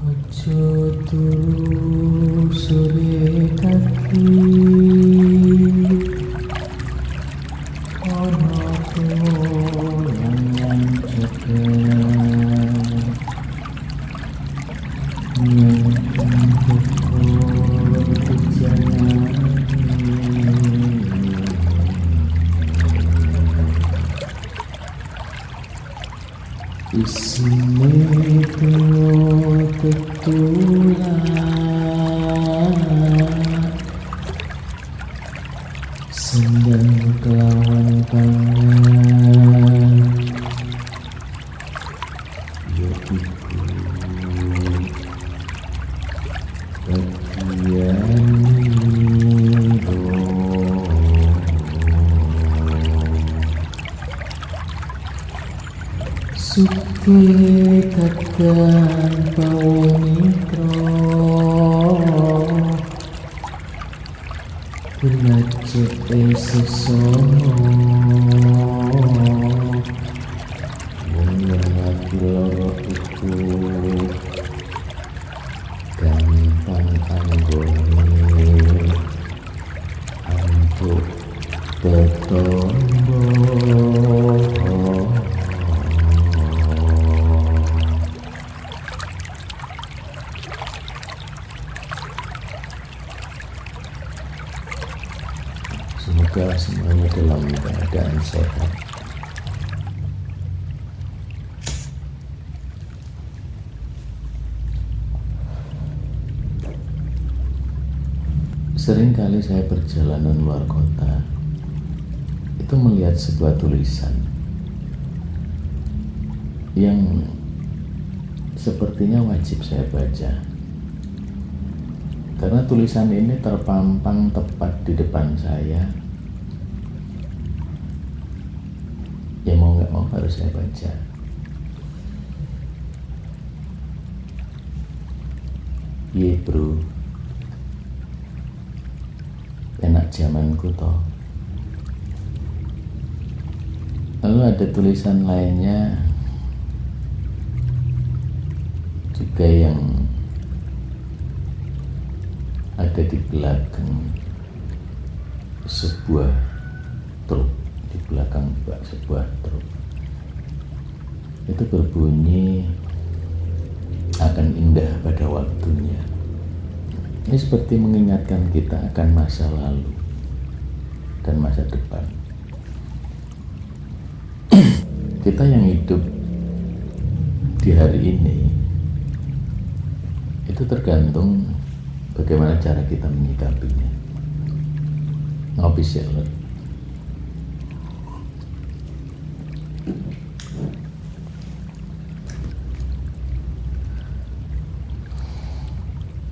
Ojo turu sore kaki, ono tulang yang jaga, nyimpen buku perjalanan. Isine tuwa ketulan, sendang kelawan tangan, ya iku bagian niro. Suke kadang pawonitro, belajar sesono, wong lagi loro iku gampang anggone antuk tetombo. Semoga semuanya dalam keadaan sehat. Seringkali saya perjalanan luar kota, itu melihat sebuah tulisan yang sepertinya wajib saya baca. Karena tulisan ini terpampang tepat di depan saya, ya mau nggak mau harus saya baca. Ye bro, enak zamanku toh. Lalu ada tulisan lainnya juga yang ada di belakang sebuah truk, di belakang sebuah truk. Itu berbunyi akan indah pada waktunya. Ini seperti mengingatkan kita akan masa lalu dan masa depan. Kita yang hidup di hari ini itu tergantung bagaimana cara kita menyikapinya. Ngopi silet.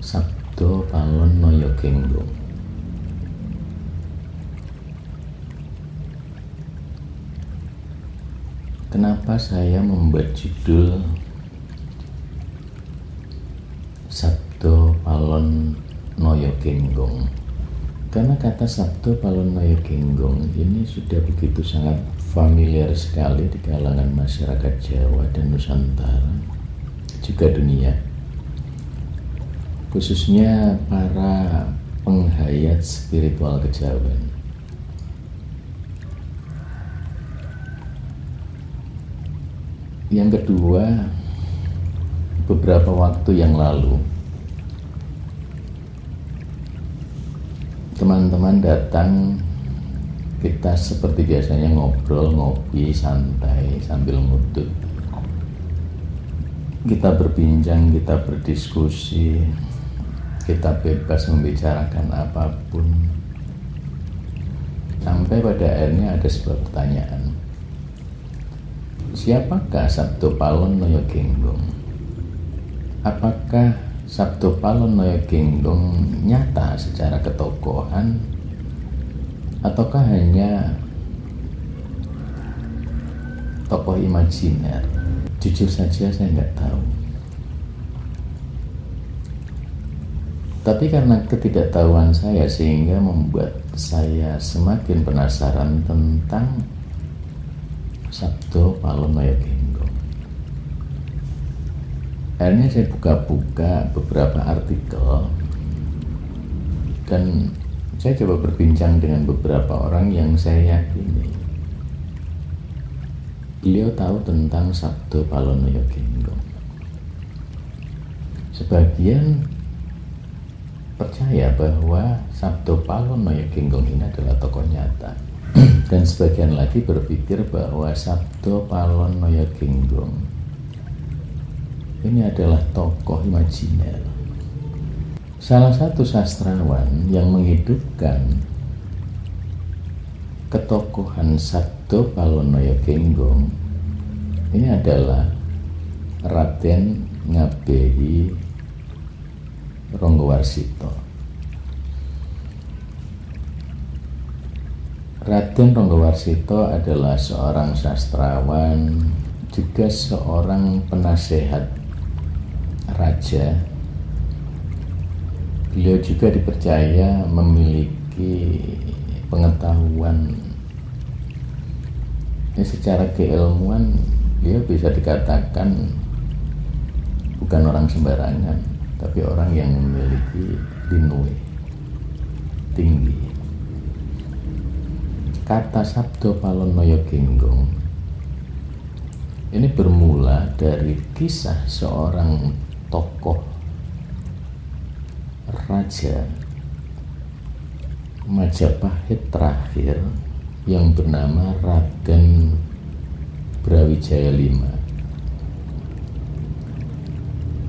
Sabdo Palon Noyo Genggong. Kenapa saya membuat judul Sabdo Palon Noyo Genggong? Karena kata Sabdo Palon Noyo Genggong ini sudah begitu sangat familiar sekali di kalangan masyarakat Jawa dan Nusantara, juga dunia, khususnya para penghayat spiritual kejawen. Yang kedua, beberapa waktu yang lalu teman-teman datang, kita seperti biasanya ngobrol, ngopi, santai sambil ngudut. Kita berbincang, kita berdiskusi, kita bebas membicarakan apapun. Sampai pada akhirnya ada sebuah pertanyaan. Siapakah Sabdo Palon Noyo Genggong? Apakah Sabdo Palon Noyo Genggong nyata secara ketokohan, ataukah hanya tokoh imajiner? Jujur saja saya nggak tahu. Tapi karena ketidaktahuan saya sehingga membuat saya semakin penasaran tentang Sabdo Palon Noyo Genggong. Akhirnya saya buka-buka beberapa artikel dan saya coba berbincang dengan beberapa orang yang saya yakini beliau tahu tentang Sabdo Palonoyo Genggong. Sebagian percaya bahwa Sabdo Palonoyo Genggong ini adalah tokoh nyata dan sebagian lagi berpikir bahwa Sabdo Palonoyo Genggong ini adalah tokoh imajiner. Salah satu sastrawan yang menghidupkan ketokohan Sabdo Palonoyo Genggong ini adalah Raden Ngabehi Ronggowarsito. Raden Ronggowarsito adalah seorang sastrawan, juga seorang penasehat raja. Beliau juga dipercaya memiliki pengetahuan secara keilmuan. Beliau bisa dikatakan bukan orang sembarangan, tapi orang yang memiliki linwe tinggi. Kata Sabdo Palonoyo Genggong ini bermula dari kisah seorang tokoh raja Majapahit terakhir yang bernama Raden Brawijaya V.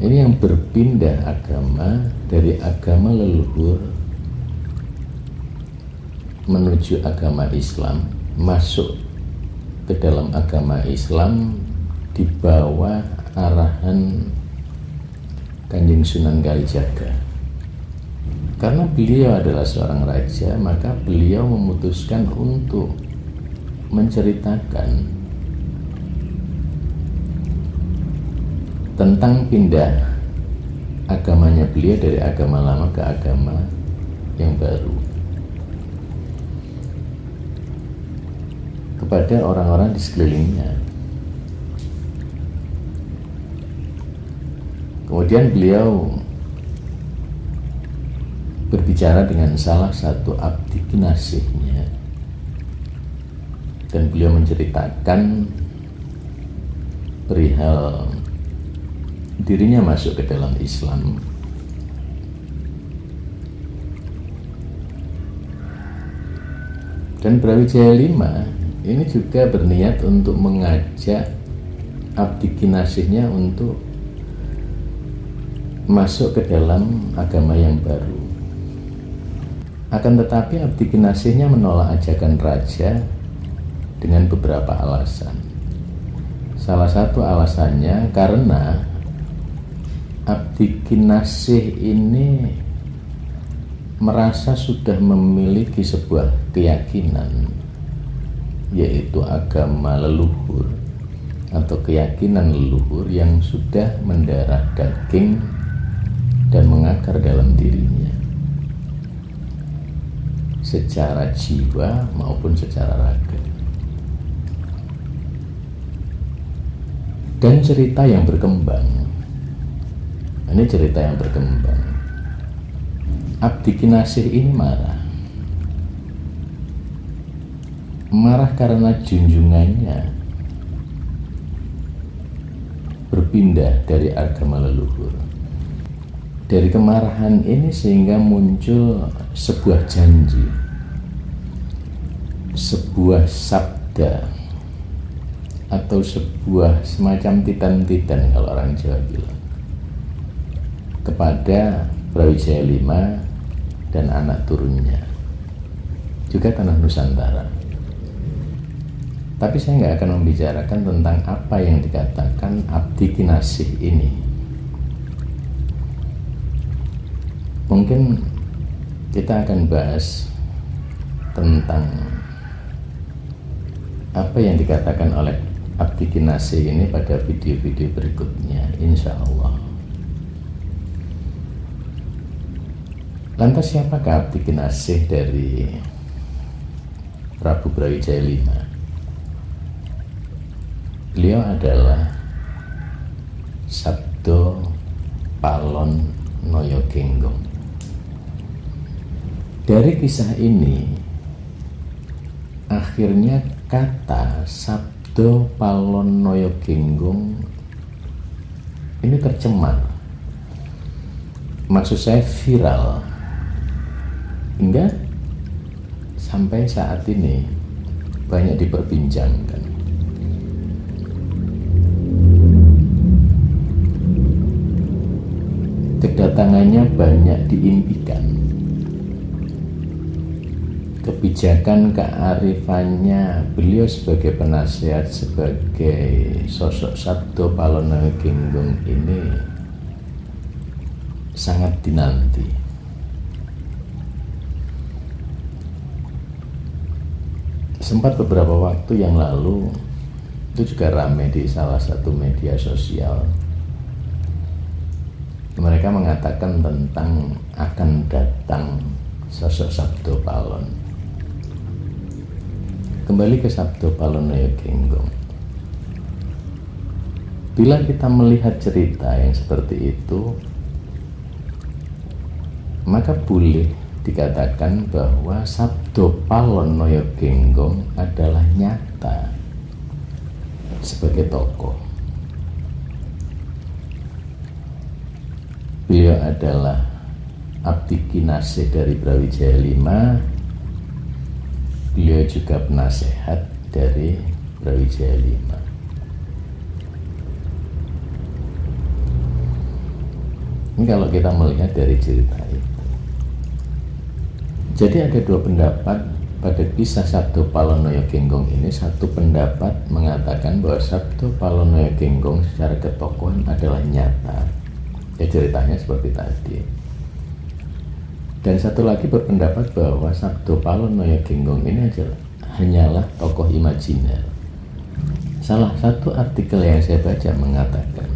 Ini yang berpindah agama dari agama leluhur menuju agama Islam, masuk ke dalam agama Islam di bawah arahan Kanjeng Sunan Kalijaga. Karena beliau adalah seorang raja, maka beliau memutuskan untuk menceritakan tentang pindah agamanya beliau dari agama lama ke agama yang baru kepada orang-orang di sekelilingnya. Kemudian beliau berbicara dengan salah satu abdi kinasihnya dan beliau menceritakan perihal dirinya masuk ke dalam Islam. Dan Brawijaya V ini juga berniat untuk mengajak abdi kinasihnya untuk masuk ke dalam agama yang baru. Akan tetapi abdi kinasihnya menolak ajakan raja dengan beberapa alasan. Salah satu alasannya karena abdi kinasih ini merasa sudah memiliki sebuah keyakinan, yaitu agama leluhur atau keyakinan leluhur yang sudah mendarah daging dan mengakar dalam dirinya secara jiwa maupun secara raga. Dan cerita yang berkembang, ini cerita yang berkembang, abdi kinasih ini marah karena junjungannya berpindah dari agama leluhur. Dari kemarahan ini sehingga muncul sebuah janji, sebuah sabda atau sebuah semacam titan-titan kalau orang Jawa bilang, kepada Brawijaya V dan anak turunnya, juga tanah Nusantara. Tapi saya nggak akan membicarakan tentang apa yang dikatakan abdi kinasih ini. Mungkin kita akan bahas tentang apa yang dikatakan oleh abdi kinasih ini pada video-video berikutnya, insya Allah. Lantas siapakah abdi kinasih dari Prabu Brawijaya V? Beliau adalah Sabdo Sabdo Palon Noyo Genggong. Dari kisah ini akhirnya kata Sabdo Palon Noyo Genggong ini tercemar, maksud saya viral, hingga sampai saat ini banyak diperbincangkan. Kedatangannya banyak diimpikan, kebijakan kearifannya beliau sebagai penasihat, sebagai sosok Sabdo Palon Noyo Genggong ini sangat dinanti. Sempat beberapa waktu yang lalu itu juga ramai di salah satu media sosial. Mereka mengatakan tentang akan datang sosok Sabdo Palon. Kembali ke Sabdo Palon Noyo Genggong. Bila kita melihat cerita yang seperti itu, maka boleh dikatakan bahwa Sabdo Palon Noyo Genggong adalah nyata sebagai tokoh. Beliau adalah abdi kinasih dari Brawijaya V. Beliau juga penasehat dari Brawijaya V. Ini kalau kita melihat dari cerita itu. Jadi ada dua pendapat pada kisah Sabdo Palon Noyo Genggong ini. Satu pendapat mengatakan bahwa Sabdo Palon Noyo Genggong secara ketokohan adalah nyata. Ya, ceritanya seperti tadi. Dan satu lagi berpendapat bahwa Sabdo Palon Noyo Genggong ini hanyalah tokoh imajiner. Salah satu artikel yang saya baca mengatakan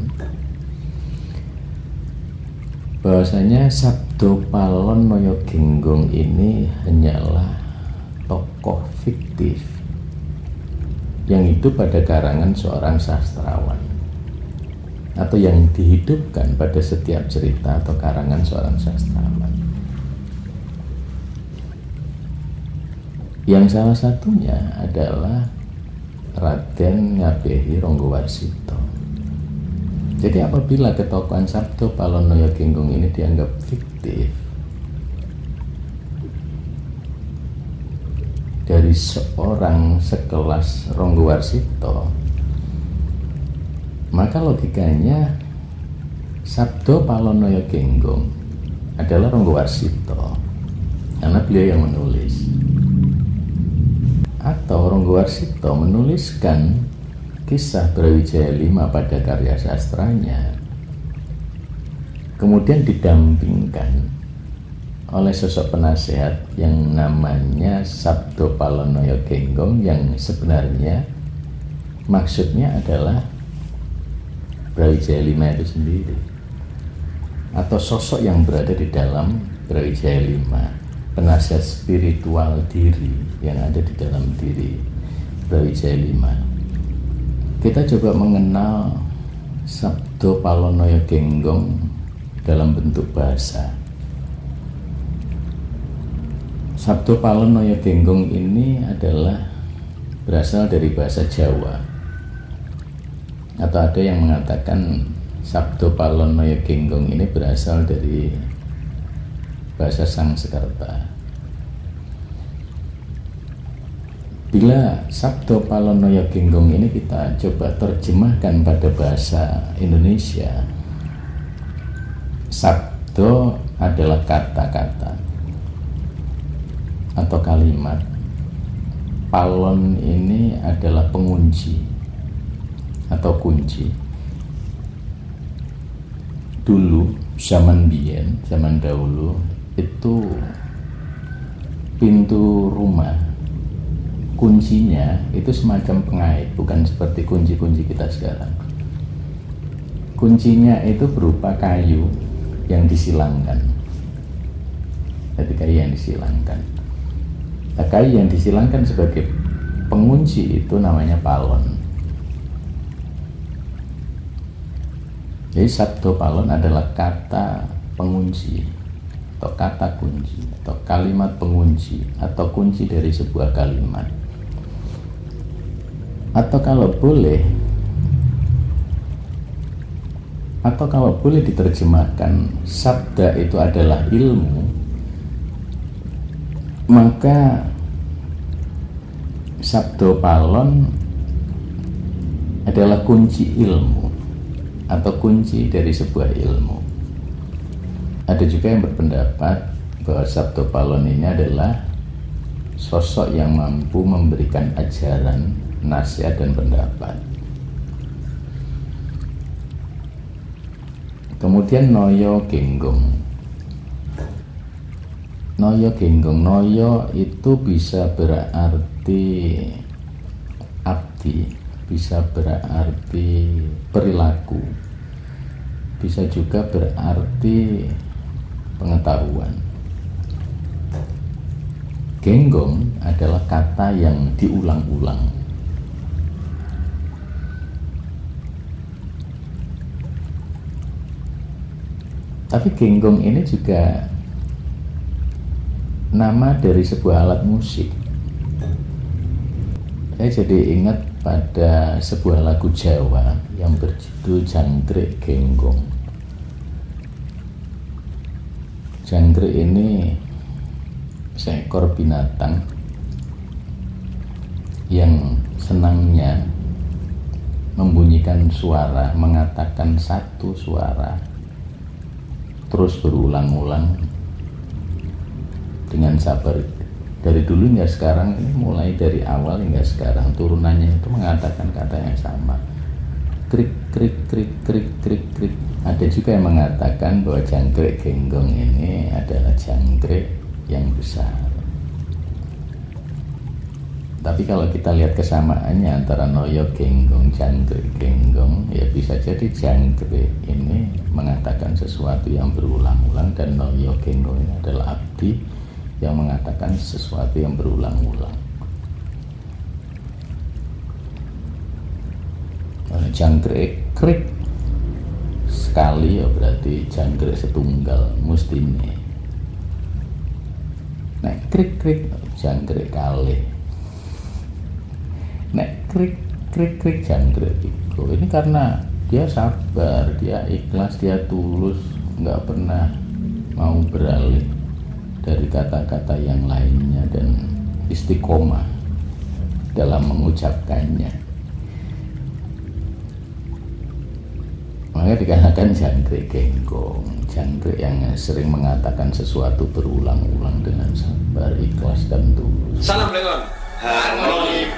bahwasanya Sabdo Palon Noyo Genggong ini hanyalah tokoh fiktif yang hidup pada karangan seorang sastrawan, atau yang dihidupkan pada setiap cerita atau karangan seorang sastrawan. Yang salah satunya adalah Raden Ngabehi Ronggowarsito. Jadi apabila ketokohan Sabdo Palon Noyo Genggong ini dianggap fiktif dari seorang sekelas Ronggowarsito, maka logikanya Sabdo Palon Noyo Genggong adalah Ronggowarsito karena beliau yang menulis, atau Ronggowarsito menuliskan kisah Brawijaya V pada karya sastranya, kemudian didampingkan oleh sosok penasehat yang namanya Sabdo Palon Noyo Genggong, yang sebenarnya maksudnya adalah Brawijaya V itu sendiri, atau sosok yang berada di dalam Brawijaya V, penasihat spiritual diri yang ada di dalam diri Brawijaya V. Kita coba mengenal Sabdo Palon Noyo Genggong dalam bentuk bahasa. Sabdo Palon Noyo Genggong ini adalah berasal dari bahasa Jawa, atau ada yang mengatakan Sabdo Palon Noyo Genggong ini berasal dari bahasa Sangsekerta. Bila Sabdo Palon Noyo Genggong ini kita coba terjemahkan pada bahasa Indonesia, sabdo adalah kata-kata atau kalimat, palon ini adalah pengunci atau kunci. Dulu zaman biyen, zaman dahulu itu pintu rumah kuncinya itu semacam pengait, bukan seperti kunci-kunci kita sekarang. Kuncinya itu berupa kayu yang disilangkan. Jadi kayu yang disilangkan. Nah, kayu yang disilangkan sebagai pengunci itu namanya palon. Jadi sabdo palon adalah kata pengunci atau kata kunci atau kalimat pengunci atau kunci dari sebuah kalimat. Atau kalau boleh diterjemahkan sabda itu adalah ilmu, maka sabdo palon adalah kunci ilmu atau kunci dari sebuah ilmu. Ada juga yang berpendapat bahwa sabdo palon ini adalah sosok yang mampu memberikan ajaran, nasihat, dan pendapat. Kemudian Noyo Genggong. Noyo Genggong, Noyo itu bisa berarti abdi, bisa berarti perilaku, bisa juga berarti pengetahuan. Genggong adalah kata yang diulang-ulang. Tapi genggong ini juga nama dari sebuah alat musik. Saya jadi ingat pada sebuah lagu Jawa yang berjudul Jangkrik Genggong. Jangkrik ini seekor binatang yang senangnya membunyikan suara, mengatakan satu suara terus berulang-ulang dengan sabar. Dari dulu hingga sekarang, ini mulai dari awal hingga sekarang, turunannya itu mengatakan kata yang sama, krik krik krik krik krik krik. Ada juga yang mengatakan bahwa jangkrik genggong ini adalah jangkrik yang besar. Tapi kalau kita lihat kesamaannya antara Noyo Genggong, Jangkrik Genggong, ya bisa jadi jangkrik ini mengatakan sesuatu yang berulang-ulang dan Noyo Genggong ini adalah abdi yang mengatakan sesuatu yang berulang-ulang. Jangkrik krik sekali ya berarti jangkrik setunggal mustine. Nek krik krik jangkrik kalih. Nek krik krik krik jangkrik itu ini karena dia sabar, dia ikhlas, dia tulus, nggak pernah mau beralih dari kata-kata yang lainnya dan istiqomah dalam mengucapkannya. Maka dikatakan jangkrik genggong, jangkrik yang sering mengatakan sesuatu berulang-ulang dengan sabar, ikhlas, dan tulus. Salam Lengon. Harmoni